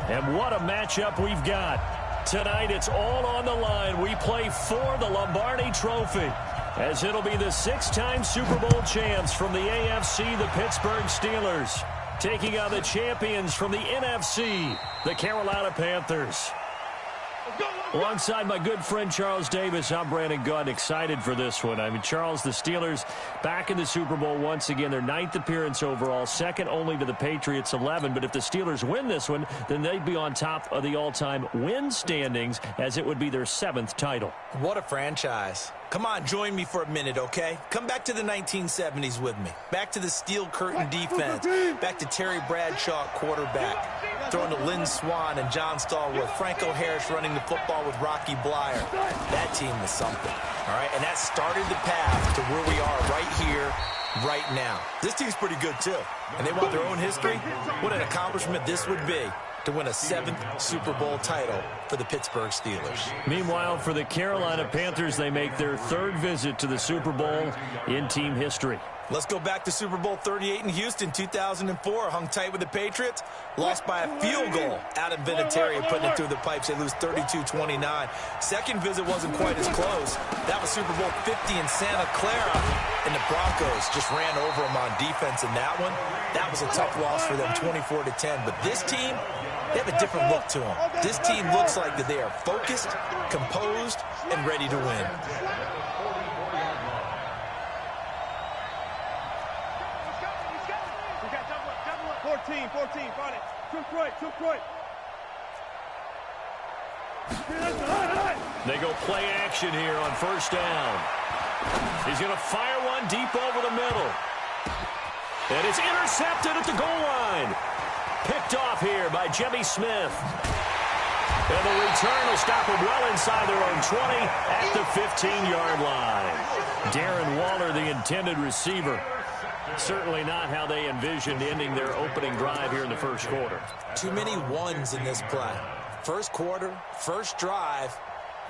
And what a matchup we've got. Tonight, it's all on the line. We play for the Lombardi Trophy, as it'll be the 6-time Super Bowl champs from the AFC, the Pittsburgh Steelers, taking on the champions from the NFC, the Carolina Panthers. Alongside my good friend Charles Davis, I'm Brandon Gunn, excited for this one. I mean, Charles, the Steelers back in the Super Bowl once again. Their 9th appearance overall, second only to the Patriots' 11. But if the Steelers win this one, then they'd be on top of the all-time win standings, as it would be their 7th title. What a franchise. Come on, join me for a minute, okay? Come back to the 1970s with me. Back to the steel curtain defense. Back to Terry Bradshaw quarterback. Throwing to Lynn Swann and John Stallworth. Franco Harris running the football with Rocky Blyer. That team was something, all right? And that started the path to where we are right here, right now. This team's pretty good, too. And they want their own history. What an accomplishment this would be to win a 7th Super Bowl title for the Pittsburgh Steelers. Meanwhile, for the Carolina Panthers, they make their 3rd visit to the Super Bowl in team history. Let's go back to Super Bowl 38 in Houston, 2004. Hung tight with the Patriots. Lost by a field goal out of Vinatieri, putting it through the pipes. They lose 32-29. Second visit wasn't quite as close. That was Super Bowl 50 in Santa Clara. And the Broncos just ran over them on defense in that one. That was a tough loss for them, 24-10. But this team, they have a different look to them. This team looks like that they are focused, composed, and ready to win. Fourteen, got it. Took right. They go play action here on 1st down. He's going to fire one deep over the middle. And it's intercepted at the goal line. Picked off here by Jimmy Smith. And the return will stop them well inside their own 20 at the 15-yard line. Darren Waller, the intended receiver. Certainly not how they envisioned ending their opening drive here in the first quarter. Too many ones in this play. First quarter, first drive,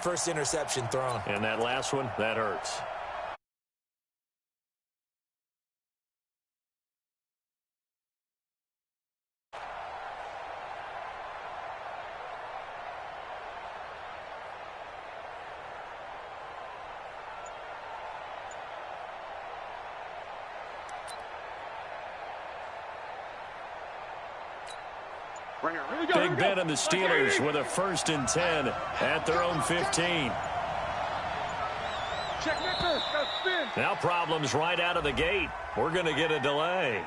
first interception thrown. And that last one, that hurts. Big Ben and the Steelers with a 1st and 10 at their own 15. Now problems right out of the gate. We're going to get a delay.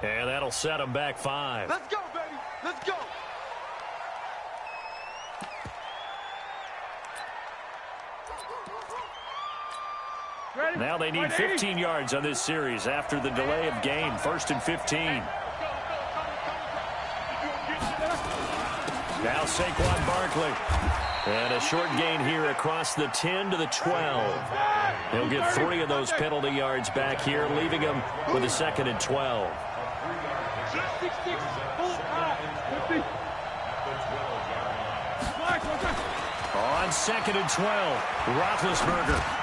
And that'll set them back 5. Let's go, baby. Let's go. Now they need 15 yards on this series after the delay of game. 1st and 15. Now Saquon Barkley. And a short gain here across the 10 to the 12. He'll get 3 of those penalty yards back here, leaving him with a 2nd and 12. On 2nd and 12, Roethlisberger.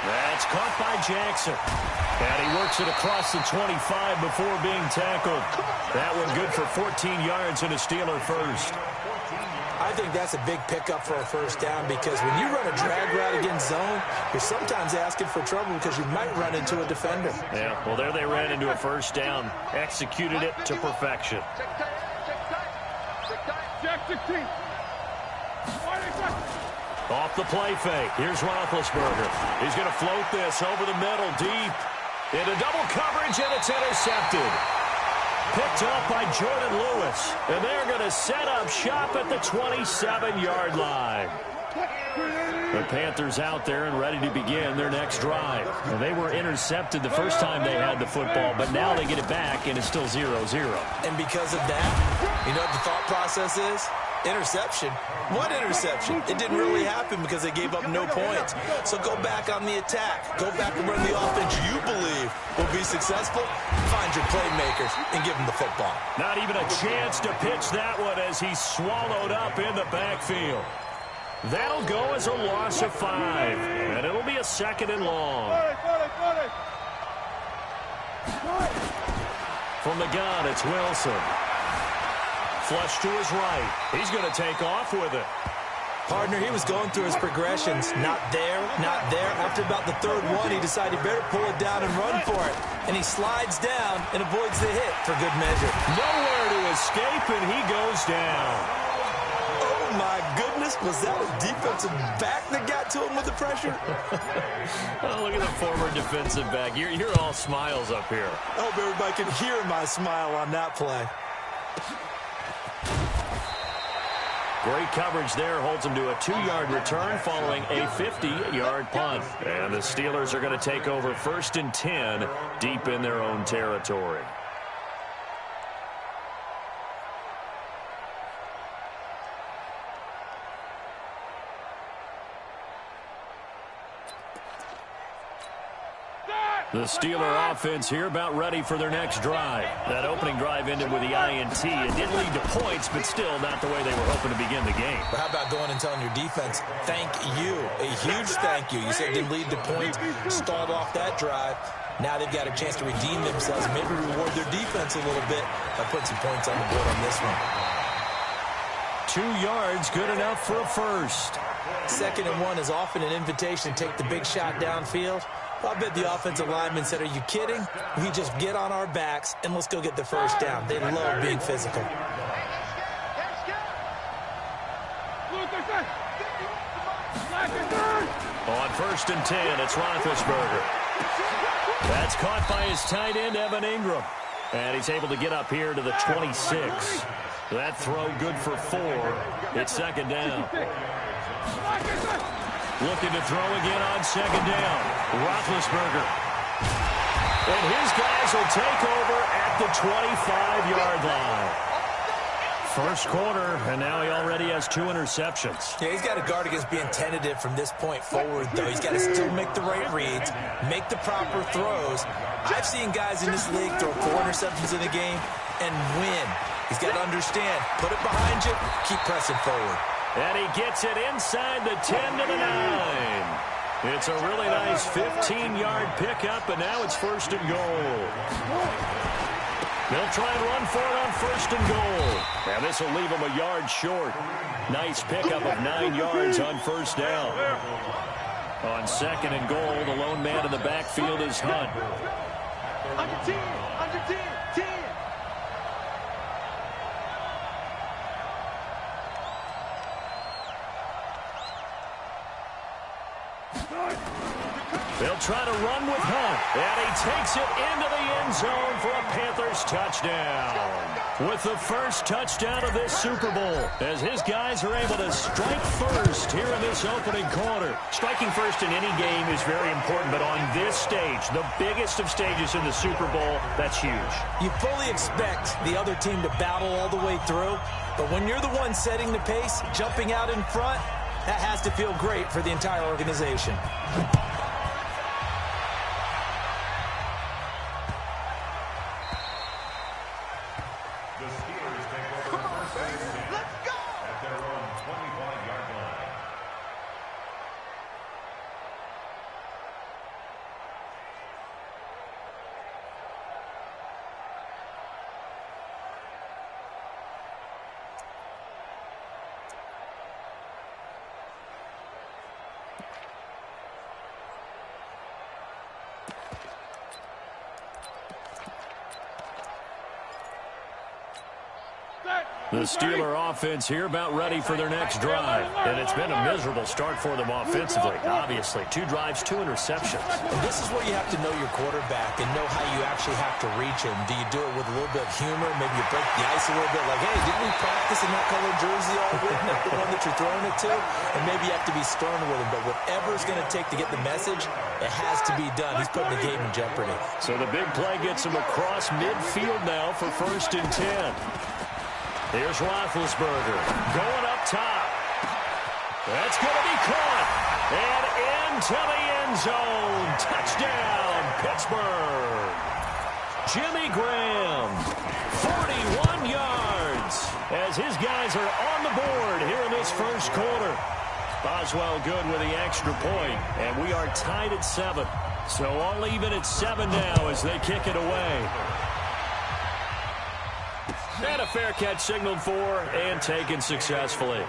That's caught by Jackson. And he works it across the 25 before being tackled. That one good for 14 yards and a Steeler first. I think that's a big pickup for a 1st down, because when you run a drag route against zone, you're sometimes asking for trouble because you might run into a defender. Yeah, well, there they ran into a 1st down. Executed it to perfection. Off the play fake. Here's Roethlisberger. He's going to float this over the middle, deep. Into double coverage, and it's intercepted. Picked up by Jordan Lewis. And they're going to set up shop at the 27-yard line. The Panthers out there and ready to begin their next drive. And they were intercepted the first time they had the football, but now they get it back, and it's still 0-0. And because of that, you know what the thought process is? Interception. What interception? It didn't really happen because they gave up no points. So go back on the attack. Go back and run the offense you believe will be successful. Find your playmakers and give them the football. Not even a chance to pitch that one as he's swallowed up in the backfield. That'll go as a loss of 5. And it'll be a 2nd and long. From the gun, it's Wilson. Flush to his right. He's going to take off with it. Partner, he was going through his progressions. Not there, not there. After about the 3rd one, he decided he better pull it down and run for it. And he slides down and avoids the hit for good measure. Nowhere to escape, and he goes down. Oh, my goodness. Was that a defensive back that got to him with the pressure? Oh, look at the former defensive back. You're all smiles up here. I hope everybody can hear my smile on that play. Great coverage there. Holds him to a 2-yard return following a 50-yard punt. And the Steelers are going to take over 1st and 10 deep in their own territory. The Steeler offense here about ready for their next drive. That opening drive ended with the INT. It did lead to points, but still not the way they were hoping to begin the game. But how about going and telling your defense, thank you, a huge thank you. You said it didn't lead to points, stalled off that drive. Now they've got a chance to redeem themselves, maybe reward their defense a little bit by putting some points on the board on this one. 2 yards, good enough for a first. 2nd and 1 is often an invitation to take the big shot downfield. I bet the offensive lineman said, are you kidding? We just get on our backs and let's go get the first down. They love being physical. On 1st and 10, it's Roethlisberger. That's caught by his tight end, Evan Ingram. And he's able to get up here to the 26. That throw good for 4. It's 2nd down. Looking to throw again on 2nd down. Roethlisberger. And his guys will take over at the 25-yard line. First quarter, and now he already has 2 interceptions. Yeah, he's got to guard against being tentative from this point forward, though. He's got to still make the right reads, make the proper throws. I've seen guys in this league throw 4 interceptions in a game and win. He's got to understand, put it behind you, keep pressing forward. And he gets it inside the 10 to the 9. It's a really nice 15-yard pickup, and now it's 1st and goal. They'll try and run for it on 1st and goal. And this will leave them a yard short. Nice pickup of 9 yards on 1st down. On 2nd and goal, the lone man in the backfield is Hunt. Under 10, 10. They'll try to run with Hunt, and he takes it into the end zone for a Panthers touchdown. With the first touchdown of this Super Bowl, as his guys are able to strike first here in this opening quarter. Striking first in any game is very important, but on this stage, the biggest of stages in the Super Bowl, that's huge. You fully expect the other team to battle all the way through, but when you're the one setting the pace, jumping out in front, that has to feel great for the entire organization. The Steeler offense here about ready for their next drive. And it's been a miserable start for them offensively. Obviously, 2 drives, 2 interceptions. And this is where you have to know your quarterback and know how you actually have to reach him. Do you do it with a little bit of humor? Maybe you break the ice a little bit like, hey, didn't we practice in that color jersey all week? Not the one that you're throwing it to? And maybe you have to be stern with him. But whatever it's going to take to get the message, it has to be done. He's putting the game in jeopardy. So the big play gets him across midfield now for 1st and 10. Here's Roethlisberger going up top. That's going to be caught. And into the end zone. Touchdown, Pittsburgh. Jimmy Graham, 41 yards, as his guys are on the board here in this first quarter. Boswell good with the extra point, and we are tied at 7. So all even at 7 now as they kick it away. And a fair catch signaled for and taken successfully.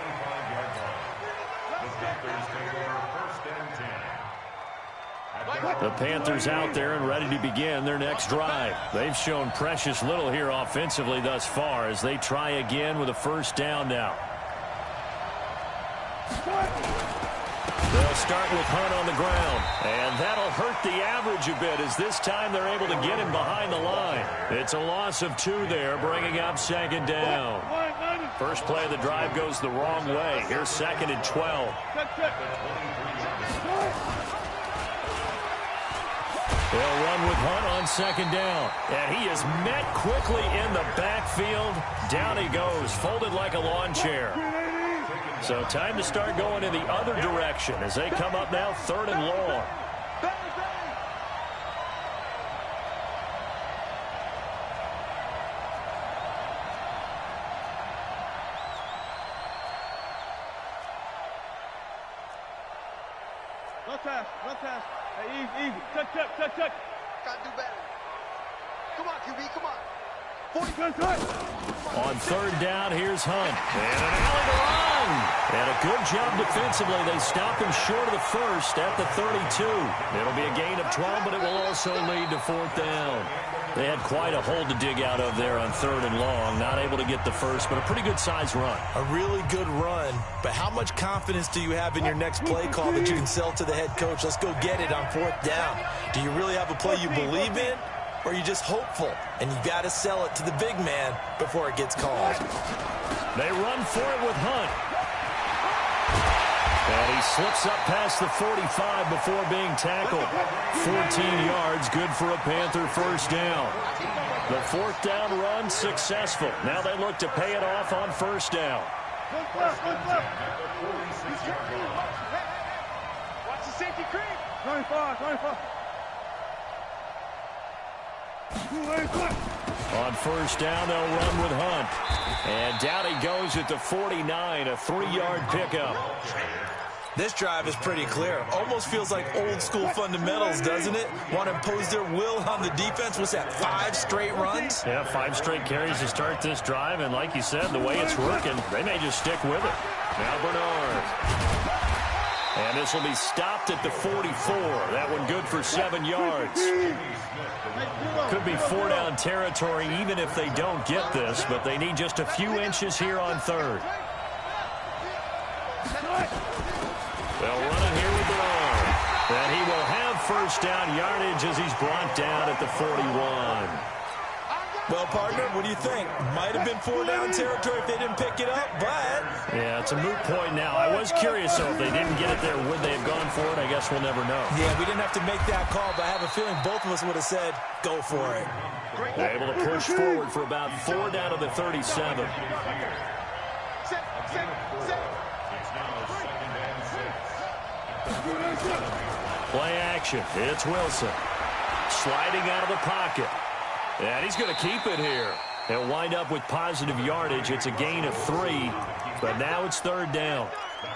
The Panthers out there and ready to begin their next drive. They've shown precious little here offensively thus far as they try again with a first down now. They'll start with Hunt on the ground, and that'll hurt the average a bit as this time they're able to get him behind the line. It's a loss of 2 there, bringing up second down. First play of the drive goes the wrong way. Here's second and 12. They'll run with Hunt on second down, and he is met quickly in the backfield. Down he goes, folded like a lawn chair. So time to start going in the other direction as they come up now 3rd and long. No pass, no pass. Hey, easy. Touch. Gotta do better. Come on, QB, come on. 40 On 3rd down, here's Hunt. And an alley to run. And a good job defensively. They stop him short of the first at the 32. It'll be a gain of 12, but it will also lead to 4th down. They had quite a hole to dig out of there on 3rd and long. Not able to get the first, but a pretty good-sized run. A really good run, but how much confidence do you have in your next play call that you can sell to the head coach? Let's go get it on 4th down. Do you really have a play you believe in, or are you just hopeful? And you got to sell it to the big man before it gets called. They run for it with Hunt. And he slips up past the 45 before being tackled. 14 yards, good for a Panther first down. The 4th down run successful. Now they look to pay it off on 1st down. Watch the safety creep. 25. On 1st down, they'll run with Hunt. And down he goes at the 49, a 3-yard pickup. This drive is pretty clear. Almost feels like old school fundamentals, doesn't it? Want to impose their will on the defense. What's that, 5 straight runs? Yeah, 5 straight carries to start this drive. And like you said, the way it's working, they may just stick with it. Now Bernard. And this will be stopped at the 44. That one good for 7 yards. Could be 4-down territory even if they don't get this, but they need just a few inches here on 3rd. They'll run it here with Bernard. And he will have 1st down yardage as he's brought down at the 41. Well, partner, what do you think? Might have been 4-down territory if they didn't pick it up, but... Yeah, it's a moot point now. I was curious, though, if they didn't get it there, would they have gone for it? I guess we'll never know. Yeah, we didn't have to make that call, but I have a feeling both of us would have said, go for it. They're able to push forward for about 4 down to the 37. Play action. It's Wilson. Sliding out of the pocket. And he's going to keep it here. They'll wind up with positive yardage. It's a gain of 3, but now it's 3rd down.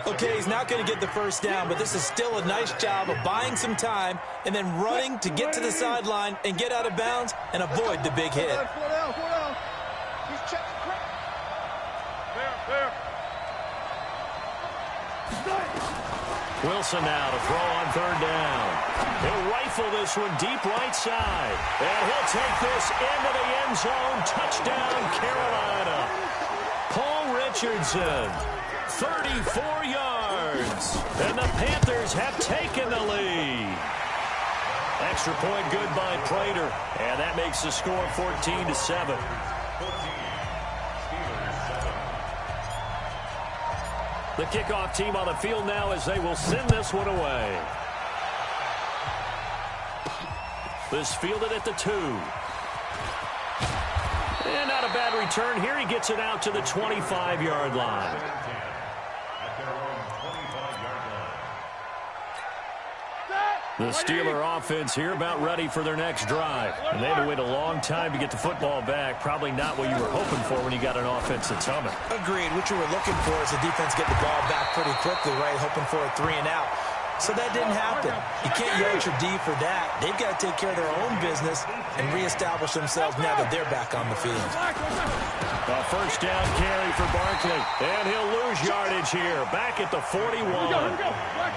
Okay, he's not going to get the 1st down, but this is still a nice job of buying some time and then running to get to the sideline and get out of bounds and avoid the big hit. Slow down. He's checking quick. Fair. Wilson now to throw on 3rd down. He'll rifle this one deep right side. And he'll take this into the end zone. Touchdown, Carolina. Paul Richardson, 34 yards. And the Panthers have taken the lead. Extra point good by Prater. And that makes the score 14-7. The kickoff team on the field now as they will send this one away. This fielded at the 2. And not a bad return here. He gets it out to the 25-yard line. The Steeler offense here about ready for their next drive. And they had to wait a long time to get the football back. Probably not what you were hoping for when you got an offense that's humming. Agreed. What you were looking for is the defense get the ball back pretty quickly, right? Hoping for a 3 and out. So that didn't happen. You can't yell at your D for that. They've got to take care of their own business and reestablish themselves now that they're back on the field. A first down carry for Barkley. And he'll lose yardage here. Back at the 41.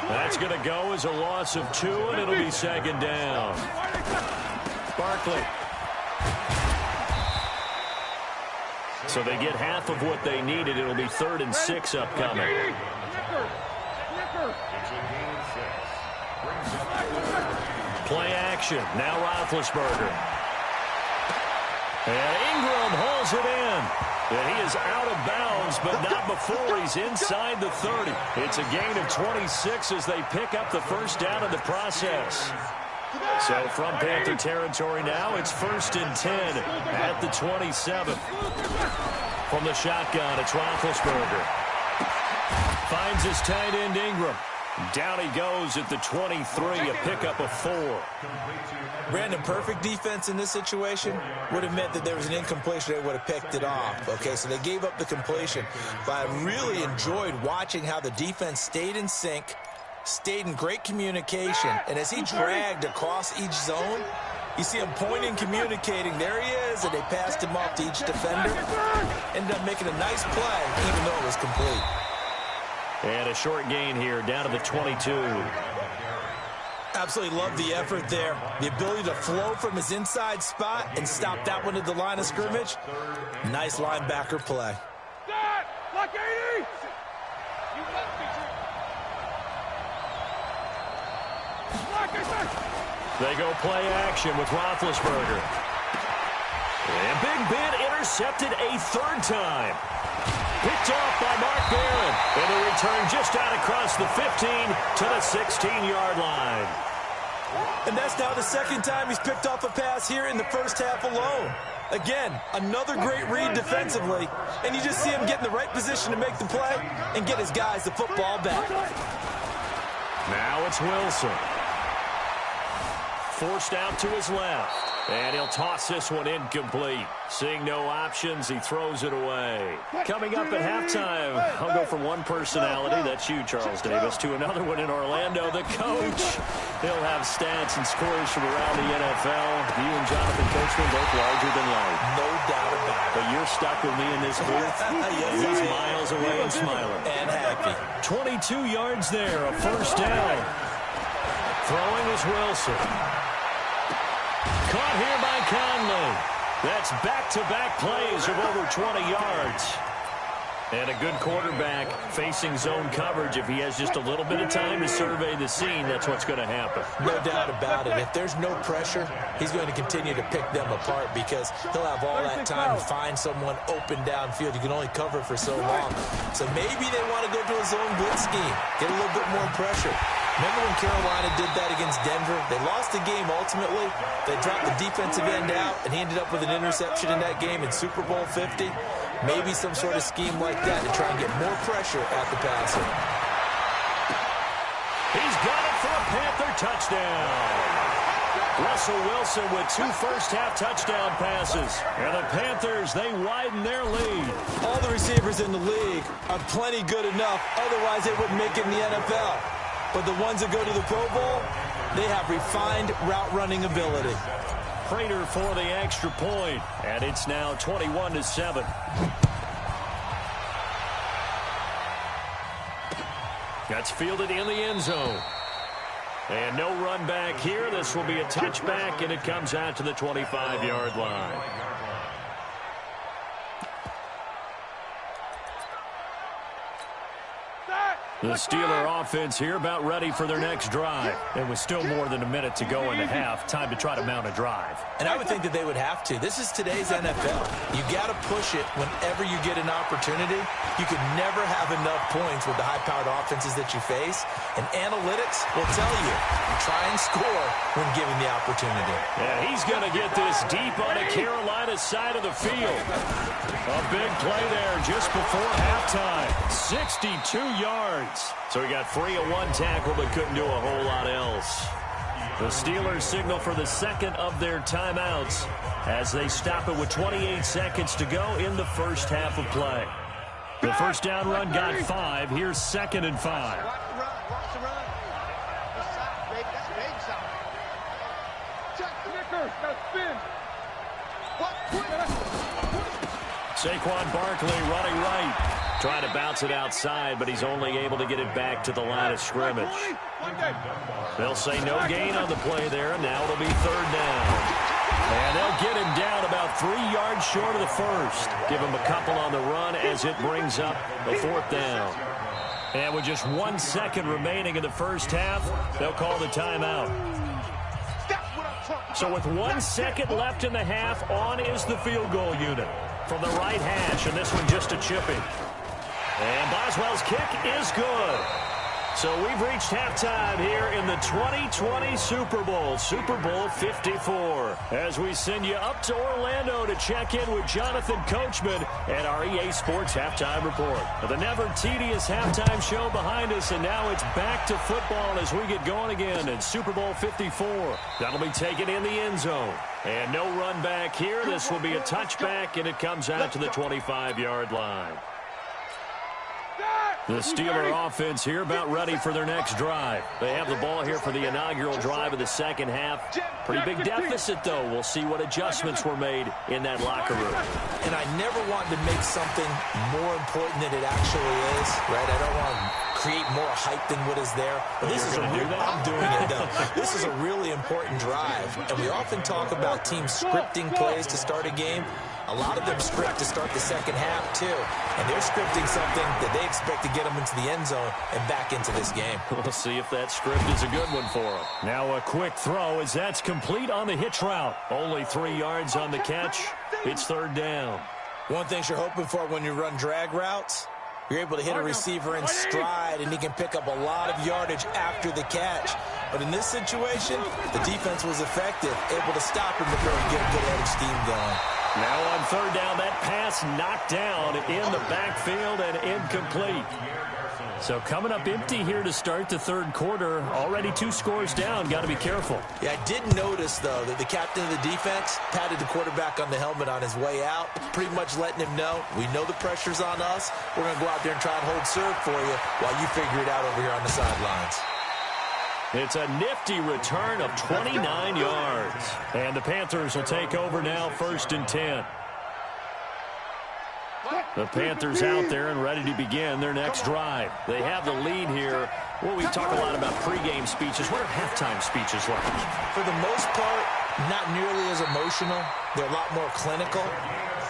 That's going to go as a loss of 2, and it'll be second down. Barkley. So they get half of what they needed. It'll be 3rd and 6 upcoming. Play action. Now Roethlisberger. And Ingram hauls it in. And he is out of bounds, but not before he's inside the 30. It's a gain of 26 as they pick up the first down in the process. So from Panther territory now, it's 1st and 10 at the 27. From the shotgun, it's Roethlisberger. Finds his tight end Ingram. Down he goes at the 23, a pickup of 4. Brandon, perfect defense in this situation would have meant that there was an incompletion. They would have picked it off. Okay, so they gave up the completion. But I really enjoyed watching how the defense stayed in sync, stayed in great communication. And as he dragged across each zone, you see him pointing, communicating. There he is, and they passed him off to each defender. Ended up making a nice play, even though it was complete. And a short gain here, down to the 22. Absolutely love the effort there. The ability to flow from his inside spot and stop that one at the line of scrimmage. Nice linebacker play. Block 80! They go play action with Roethlisberger. And Big Ben intercepted a 3rd time. Picked off by Mark Barron. And the return just out across the 15 to the 16-yard line. And that's now the 2nd time he's picked off a pass here in the first half alone. Again, another great read defensively. And you just see him get in the right position to make the play and get his guys the football back. Now it's Wilson. Forced out to his left. And he'll toss this one incomplete. Seeing no options, he throws it away. Coming up at halftime, I'll go from one personality, that's you, Charles Davis, to another one in Orlando, the coach. He'll have stats and scores from around the NFL. You and Jonathan Coachman both larger than life. No doubt about it. But you're stuck with me in this booth. Yes, He's miles away and smiling. And happy. 22 yards there, a first down. Throwing is Wilson. Caught here by Conley. That's back-to-back plays of over 20 yards. And a good quarterback facing zone coverage. If he has just a little bit of time to survey the scene, that's what's going to happen. No doubt about it. If there's no pressure, he's going to continue to pick them apart because he'll have all that time to find someone open downfield. You can only cover for so long. So maybe they want to go to a zone blitz scheme, get a little bit more pressure. Remember when Carolina did that against Denver? They lost the game ultimately. They dropped the defensive end out, and he ended up with an interception in that game in Super Bowl 50. Maybe some sort of scheme like that to try and get more pressure at the passer. He's got it for a Panther touchdown. Russell Wilson with 2 first-half touchdown passes. And the Panthers, they widen their lead. All the receivers in the league are plenty good enough. Otherwise, they wouldn't make it in the NFL. But the ones that go to the Pro Bowl, they have refined route-running ability. Prater for the extra point, and it's now 21-7. That's fielded in the end zone. And no run back here. This will be a touchback, and it comes out to the 25-yard line. The Steeler offense here about ready for their next drive. There was still more than a minute to go in the half. Time to try to mount a drive. And I would think that they would have to. This is today's NFL. You got to push it whenever you get an opportunity. You can never have enough points with the high-powered offenses that you face. And analytics will tell you, try and score when given the opportunity. Yeah, he's going to get this deep on the Carolina side of the field. A big play there just before halftime. 62 yards. So he got free of one tackle but couldn't do a whole lot else. The Steelers signal for the second of their timeouts as they stop it with 28 seconds to go in the first half of play. The first down run got 5. Here's 2nd and 5. Watch the run. Watch the run. This side, baby. That's baby side. Check Snickers. Now spin. What? Saquon Barkley running right. Trying to bounce it outside, but he's only able to get it back to the line of scrimmage. They'll say no gain on the play there, and now it'll be 3rd down. And they'll get him down about 3 yards short of the first. Give him a couple on the run as it brings up the 4th down. And with just 1 second remaining in the first half, they'll call the timeout. So with 1 second left in the half, on is the field goal unit from the right hash, and this one just a chipping. And Boswell's kick is good. So we've reached halftime here in the 2020 Super Bowl, Super Bowl 54. As we send you up to Orlando to check in with Jonathan Coachman and our EA Sports Halftime Report. The never tedious halftime show behind us, and now it's back to football as we get going again in Super Bowl 54. That'll be taken in the end zone. And no run back here. This will be a touchback, and it comes out to the 25-yard line. The Steeler offense here about ready for their next drive. They have the ball here for the inaugural drive of the second half. Pretty big deficit, though. We'll see what adjustments were made in that locker room. And I never wanted to make something more important than it actually is, right? I don't want to create more hype than what is there. But this is I'm doing it, though. This is a really important drive. And we often talk about teams scripting plays to start a game. A lot of them script to start the second half, too. And they're scripting something that they expect to get them into the end zone and back into this game. We'll see if that script is a good one for them. Now a quick throw as that's complete on the hitch route. Only 3 yards on the catch. It's 3rd down. One thing you're hoping for when you run drag routes, you're able to hit a receiver in stride, and he can pick up a lot of yardage after the catch. But in this situation, the defense was effective, able to stop him before he get a good head of steam going. Now on 3rd down, that pass knocked down in the backfield and incomplete. So coming up empty here to start the 3rd quarter. Already 2 scores down. Got to be careful. Yeah, I did notice, though, that the captain of the defense patted the quarterback on the helmet on his way out, pretty much letting him know, we know the pressure's on us. We're going to go out there and try and hold serve for you while you figure it out over here on the sidelines. It's a nifty return of 29 yards. And the Panthers will take over now, 1st and 10. The Panthers out there and ready to begin their next drive. They have the lead here. Well, we talk a lot about pregame speeches. What are halftime speeches like? For the most part, not nearly as emotional. They're a lot more clinical.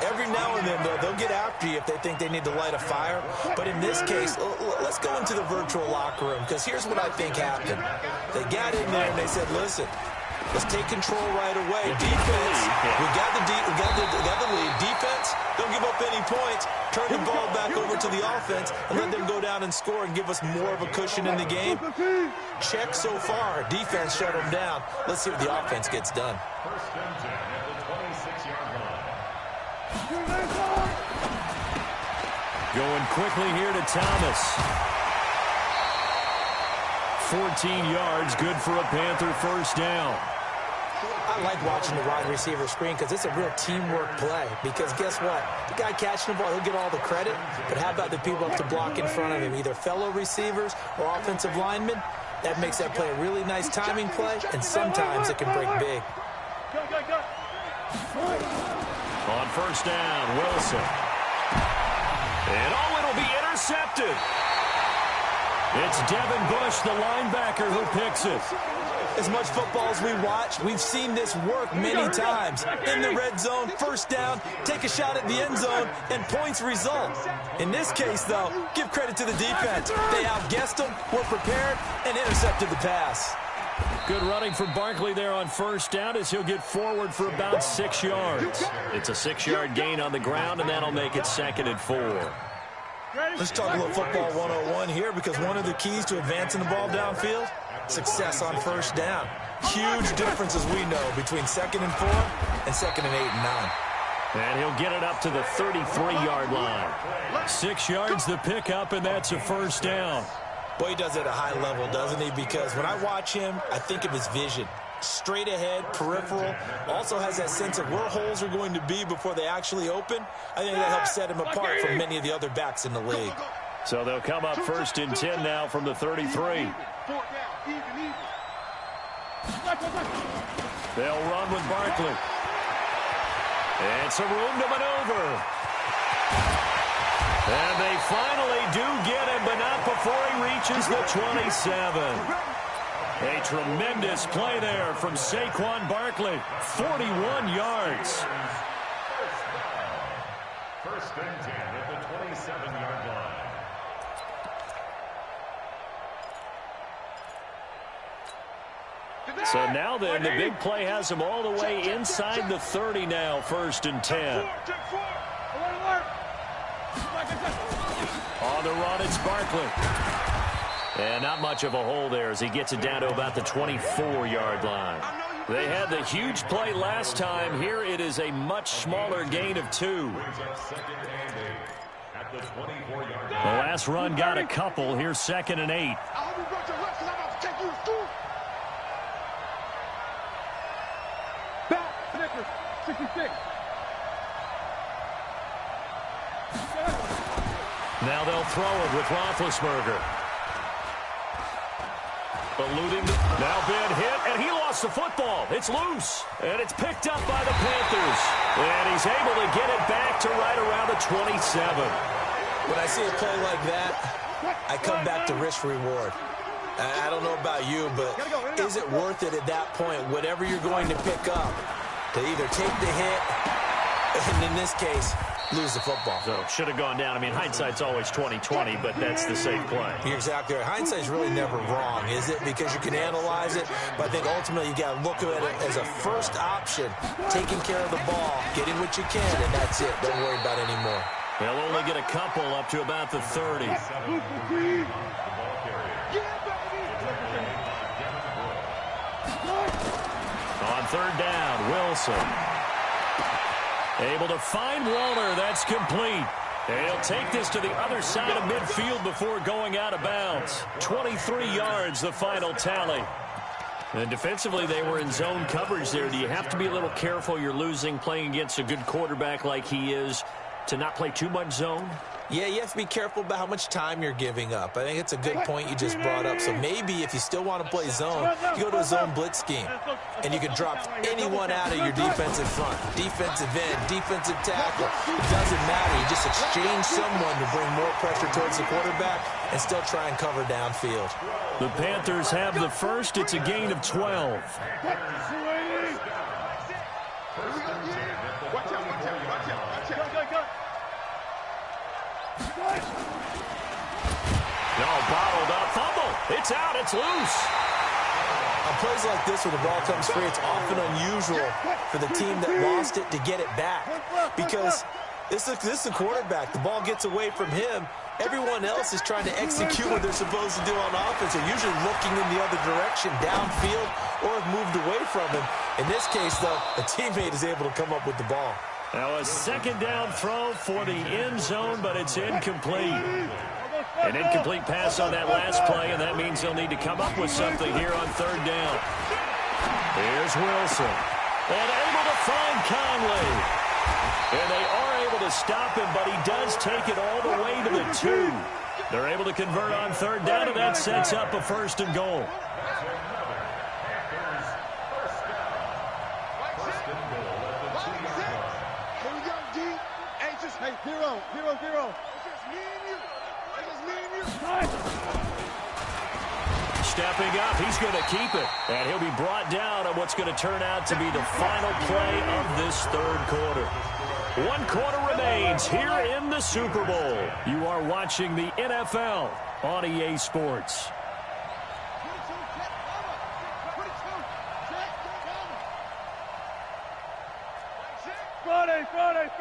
Every now and then, though, they'll get after you if they think they need to light a fire. But in this case, let's go into the virtual locker room, because here's what I think happened. They got in there and they said, listen, let's take control right away. Defense, we got the lead. Defense, don't give up any points. Turn the ball back over to the offense and let them go down and score and give us more of a cushion in the game. Check so far. Defense shut them down. Let's see what the offense gets done. Going quickly here to Thomas. 14 yards, good for a Panther 1st down. I like watching the wide receiver screen because it's a real teamwork play. Because guess what? The guy catching the ball, he'll get all the credit. But how about the people up to block in front of him, either fellow receivers or offensive linemen? That makes that play a really nice timing play, and sometimes it can break big. On 1st down, Wilson. And it'll be intercepted. It's Devin Bush, the linebacker, who picks it. As much football as we watch, we've seen this work many times. In the red zone, 1st down, take a shot at the end zone, and points result. In this case, though, give credit to the defense. They outguessed them, were prepared, and intercepted the pass. Good running from Barkley there on 1st down as he'll get forward for about 6 yards. It's a 6-yard gain on the ground, and that'll make it 2nd and 4. Let's talk a little football 101 here, because one of the keys to advancing the ball downfield, success on 1st down. Huge difference, as we know, between 2nd and 4 and 2nd and 8 and 9. And he'll get it up to the 33-yard line. 6 yards the pickup, and that's a 1st down. Boy, he does it at a high level, doesn't he? Because when I watch him, I think of his vision. Straight ahead, peripheral, also has that sense of where holes are going to be before they actually open. I think that helps set him apart from many of the other backs in the league. So they'll come up 1st and 10 now from the 33. They'll run with Barkley. It's a room to maneuver. And they finally do get him, but not before he reaches the 27. A tremendous play there from Saquon Barkley. 41 yards. First and 10 at the 27-yard line. So now then, the big play has him all the way inside the 30 now, 1st and 10. On the run, it's Barkley. And not much of a hole there as he gets it down to about the 24-yard line. They had the huge play last time. Here it is a much smaller gain of 2. The last run got a couple. Here's 2nd and 8. Back, Snickers, 66. Now they'll throw it with Roethlisberger. Eluding, now been hit, and he lost the football. It's loose, and it's picked up by the Panthers. And he's able to get it back to right around the 27. When I see a play like that, I come back to risk-reward. I don't know about you, but is it worth it at that point, whatever you're going to pick up, to either take the hit, and in this case, lose the football? So should have gone down. I mean, hindsight's always 20/20, but that's the safe play. You're exactly right. Hindsight's really never wrong, is it? Because you can analyze it, but I think ultimately you got to look at it as a first option, taking care of the ball, getting what you can, and that's it. Don't worry about it anymore. They'll only get a couple up to about the 30. On 3rd down, Wilson. Able to find Waller. That's complete. And he'll take this to the other side of midfield before going out of bounds. 23 yards, the final tally. And defensively, they were in zone coverage there. Do you have to be a little careful? You're losing, playing against a good quarterback like he is, to not play too much zone? Yeah, you have to be careful about how much time you're giving up. I think it's a good point you just brought up. So maybe if you still want to play zone, you go to a zone blitz scheme. And you can drop anyone out of your defensive front. Defensive end, defensive tackle. It doesn't matter. You just exchange someone to bring more pressure towards the quarterback and still try and cover downfield. The Panthers have the first. It's a gain of 12. No, bottled up, fumble. It's out, it's loose. On plays like this where the ball comes free, it's often unusual for the team that lost it to get it back. Because this is the quarterback. The ball gets away from him. Everyone else is trying to execute what they're supposed to do on offense. They're usually looking in the other direction, downfield, or have moved away from him. In this case, though, a teammate is able to come up with the ball. Now a 2nd down throw for the end zone, but it's incomplete. An incomplete pass on that last play, and that means they'll need to come up with something here on 3rd down. Here's Wilson. And able to find Conley. And they are able to stop him, but he does take it all the way to the 2. They're able to convert on 3rd down, and that sets up a 1st and goal. Hey, 0-0-0. Stepping up, he's going to keep it. And he'll be brought down on what's going to turn out to be the final play of this 3rd quarter. 1 quarter remains here in the Super Bowl. You are watching the NFL on EA Sports.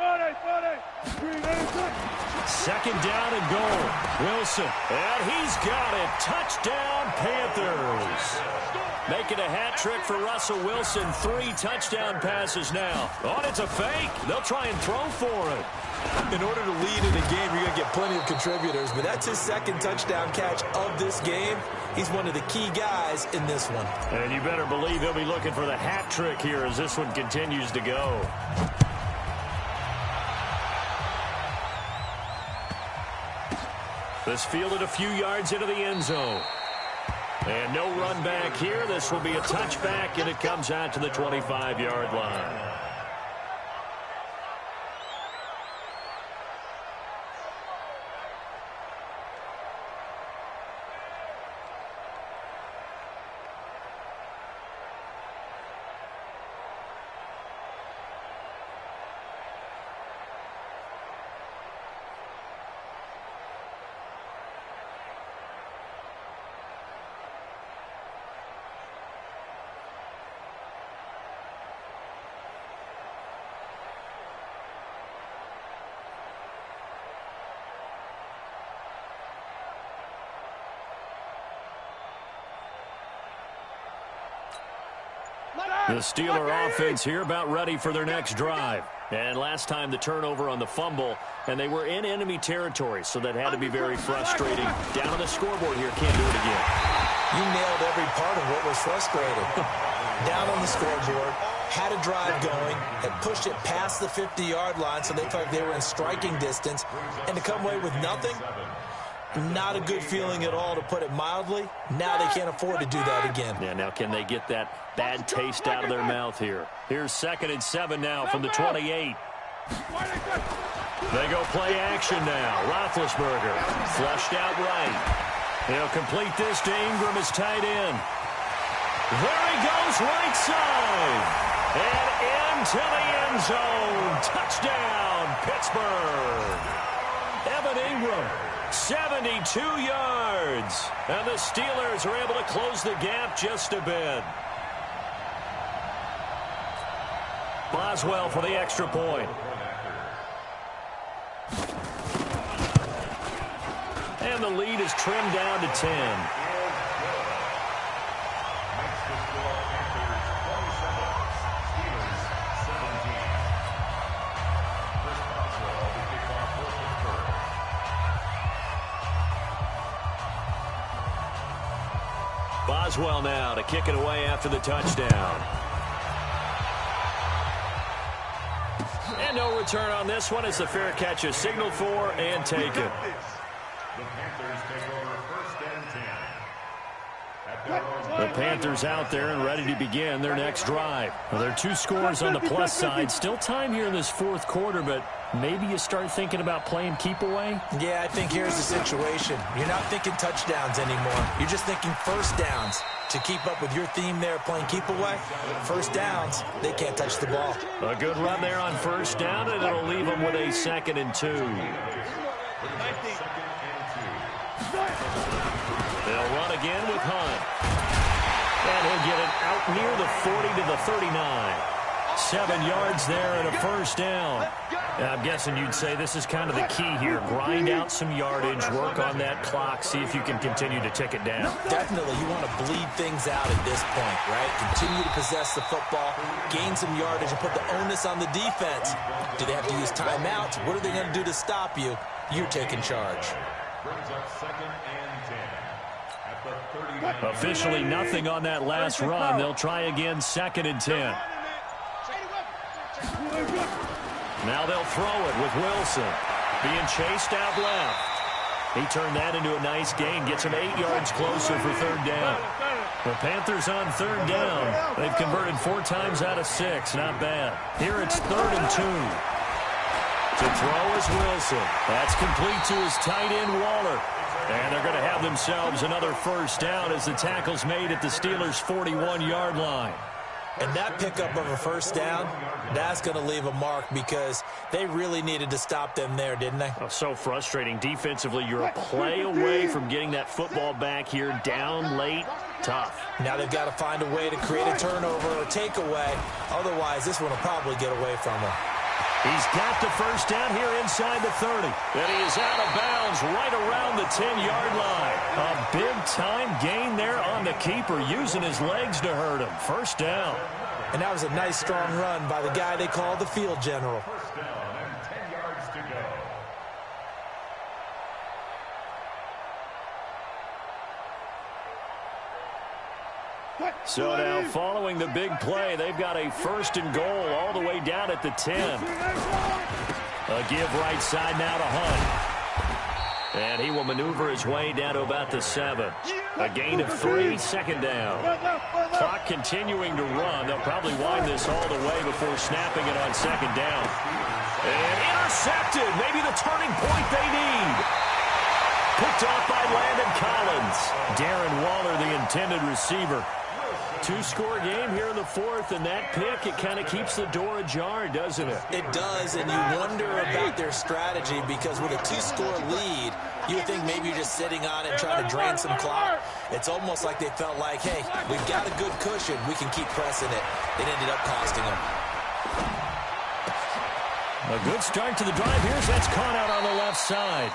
Friday. 2nd down and goal. Wilson, and he's got it. Touchdown, Panthers. Making a hat trick for Russell Wilson. 3 touchdown passes now. Oh, it's a fake. They'll try and throw for it. In order to lead in a game, you're going to get plenty of contributors, but that's his second touchdown catch of this game. He's one of the key guys in this one. And you better believe he'll be looking for the hat trick here as this one continues to go. This fielded a few yards into the end zone. And no run back here. This will be a touchback, and it comes out to the 25-yard line. The Steeler offense here about ready for their next drive. And last time the turnover on the fumble, and they were in enemy territory, so that had to be very frustrating. Down on the scoreboard here, can't do it again. You nailed every part of what was frustrating. Down on the scoreboard, had a drive going, had pushed it past the 50-yard line, so they felt like they were in striking distance, and to come away with nothing, not a good feeling at all, to put it mildly. Now they can't afford to do that again. Yeah, now can they get that bad taste out of their mouth here? Here's 2nd and 7 now from the 28. They go play action now. Roethlisberger flushed out right. He'll complete this to Ingram as tight end. There he goes, right side. And into the end zone. Touchdown, Pittsburgh. Evan Ingram, 72 yards. And the Steelers are able to close the gap just a bit. Boswell for the extra point. And the lead is trimmed down to 10. Boswell now to kick it away after the touchdown. And no return on this one as the fair catch is signaled for and taken. The Panthers take over 1st and 10. The Panthers out there and ready to begin their next drive. Well, there are 2 scores on the plus side. Still time here in this 4th quarter, but maybe you start thinking about playing keep away? Yeah, I think here's the situation. You're not thinking touchdowns anymore. You're just thinking first downs. To keep up with your theme there, playing keep away, first downs, they can't touch the ball. A good run there on first down, and it'll leave them with a 2nd and 2. They'll run again with Hunt. And he'll get it out near the 40 to the 39. 7 yards there and a first down. Now, I'm guessing you'd say this is kind of the key here. Grind out some yardage, work on that clock, see if you can continue to tick it down. Definitely, you want to bleed things out at this point, right? Continue to possess the football, gain some yardage, and put the onus on the defense. Do they have to use timeouts? What are they going to do to stop you? You're taking charge. Brings up 2nd and 10. At the 39. Officially nothing on that last run. They'll try again, 2nd and 10. Now they'll throw it with Wilson. Being chased out left. He turned that into a nice gain. Gets him 8 yards closer for 3rd down. The Panthers on 3rd down. They've converted 4 times out of 6. Not bad. Here it's 3rd and 2. To throw is Wilson. That's complete to his tight end, Waller. And they're going to have themselves another first down as the tackle's made at the Steelers' 41-yard line. And that pickup of a first down, that's going to leave a mark because they really needed to stop them there, didn't they? Oh, so frustrating. Defensively, you're a play away from getting that football back here. Down late, tough. Now they've got to find a way to create a turnover or takeaway. Otherwise, this one will probably get away from them. He's got the first down here inside the 30. And he is out of bounds right around the 10-yard line. A big-time gain there on the keeper, using his legs to hurt him. First down. And that was a nice, strong run by the guy they call the field general. First down and 10 yards to go. So now following the big play, they've got a 1st and goal all the way down at the 10. A give right side now to Hunt. And he will maneuver his way down to about the 7. A gain of 3, 2nd down. Clock continuing to run. They'll probably wind this all the way before snapping it on 2nd down. And intercepted. Maybe the turning point they need. Picked off by Landon Collins. Darren Waller, the intended receiver. 2-score game here in the 4th, and that pick, it kind of keeps the door ajar, doesn't it? It does, and you wonder about their strategy because with a 2-score lead, you would think maybe you're just sitting on it and trying to drain some clock. It's almost like they felt like, hey, we've got a good cushion. We can keep pressing it. It ended up costing them. A good start to the drive. Here's that's caught out on the left side.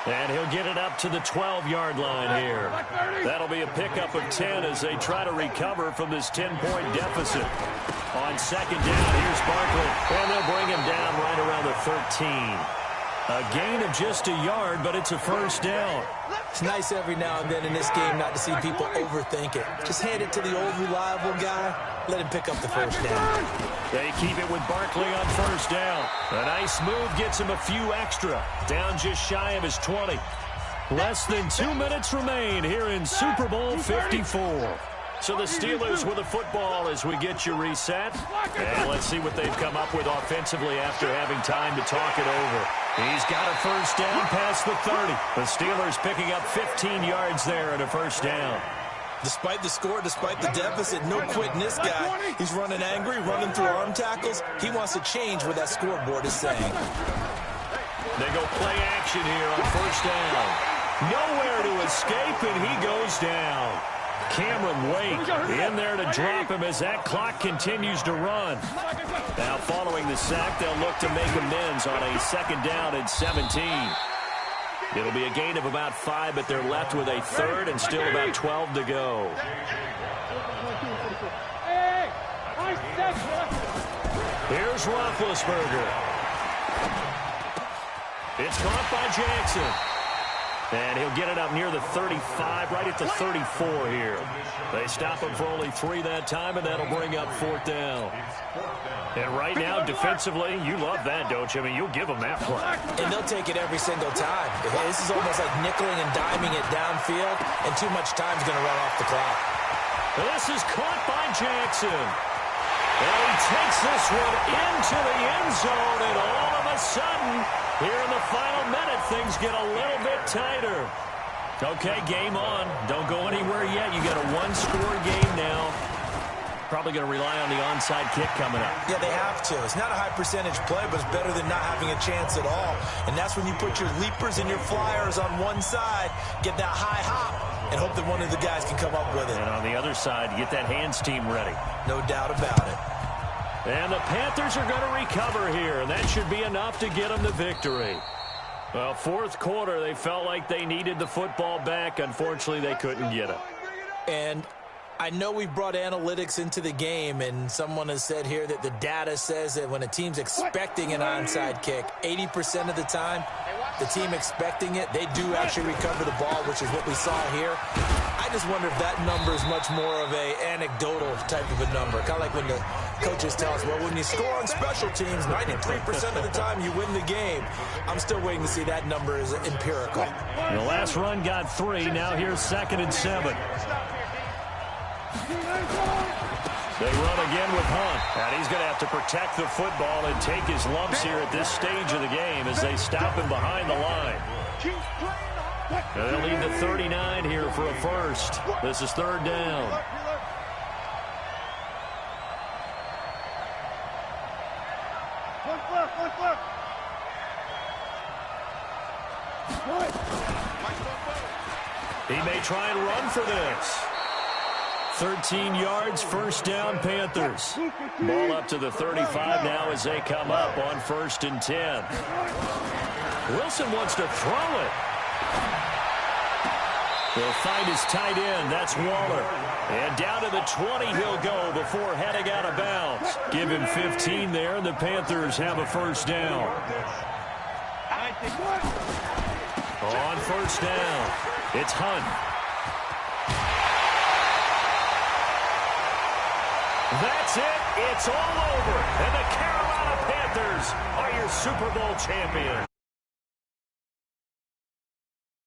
And he'll get it up to the 12-yard line here. That'll be a pickup of 10 as they try to recover from this 10-point deficit. On 2nd down, here's Barkley. And they'll bring him down right around the 13. A gain of just a yard, but it's a 1st down. It's nice every now and then in this game not to see people overthink it. Just hand it to the old reliable guy. Let him pick up the 1st down. They keep it with Barkley on 1st down. A nice move gets him a few extra. Down just shy of his 20. Less than 2 minutes remain here in Super Bowl 54. So the Steelers with the football as we get you reset. And let's see what they've come up with offensively after having time to talk it over. He's got a 1st down past the 30. The Steelers picking up 15 yards there and a 1st down. Despite the score, despite the deficit, no quitting this guy. He's running angry, running through arm tackles. He wants to change what that scoreboard is saying. They go play action here on 1st down. Nowhere to escape, and he goes down. Cameron Wake in there to drop him as that clock continues to run. Now following the sack, they'll look to make amends on a 2nd down and 17. It'll be a gain of about 5, but they're left with a 3rd and still about 12 to go. Here's Roethlisberger. It's caught by Jackson. And he'll get it up near the 35, right at the 34 here. They stop him for only 3 that time, and that'll bring up 4th down. And right now, defensively, you love that, don't you? I mean, you'll give them that play. And they'll take it every single time. This is almost like nickeling and diming it downfield, and too much time's going to run off the clock. This is caught by Jackson. And he takes this one into the end zone, and all of a sudden, here in the final minute, things get a little bit tighter. Okay, game on. Don't go anywhere yet. You got a 1-score game now. Probably going to rely on the onside kick coming up. Yeah, they have to. It's not a high-percentage play, but it's better than not having a chance at all. And that's when you put your leapers and your flyers on one side, get that high hop, and hope that one of the guys can come up with it. And on the other side, get that hands team ready. No doubt about it. And the Panthers are going to recover here, and that should be enough to get them the victory. Well, 4th quarter, they felt like they needed the football back. Unfortunately, they couldn't get it. And I know we've brought analytics into the game, and someone has said here that the data says that when a team's expecting an onside kick, 80% of the time, the team expecting it, they do actually recover the ball, which is what we saw here. I just wonder if that number is much more of a anecdotal type of a number. Kind of like when the coaches tell us, well, when you score on special teams, 93% of the time you win the game. I'm still waiting to see that number is empirical. The last run got 3. Now here's 2nd and 7. They run again with Hunt. And he's going to have to protect the football and take his lumps here at this stage of the game as they stop him behind the line. And they'll lead the 39 here for a 1st. This is 3rd down. He may try and run for this. 13 yards, 1st down, Panthers. Ball up to the 35 now as they come up on 1st and 10. Wilson wants to throw it. He'll find his tight end. That's Waller. And down to the 20 he'll go before heading out of bounds. Give him 15 there, and the Panthers have a 1st down. On 1st down, it's Hunt. That's it. It's all over. And the Carolina Panthers are your Super Bowl champions.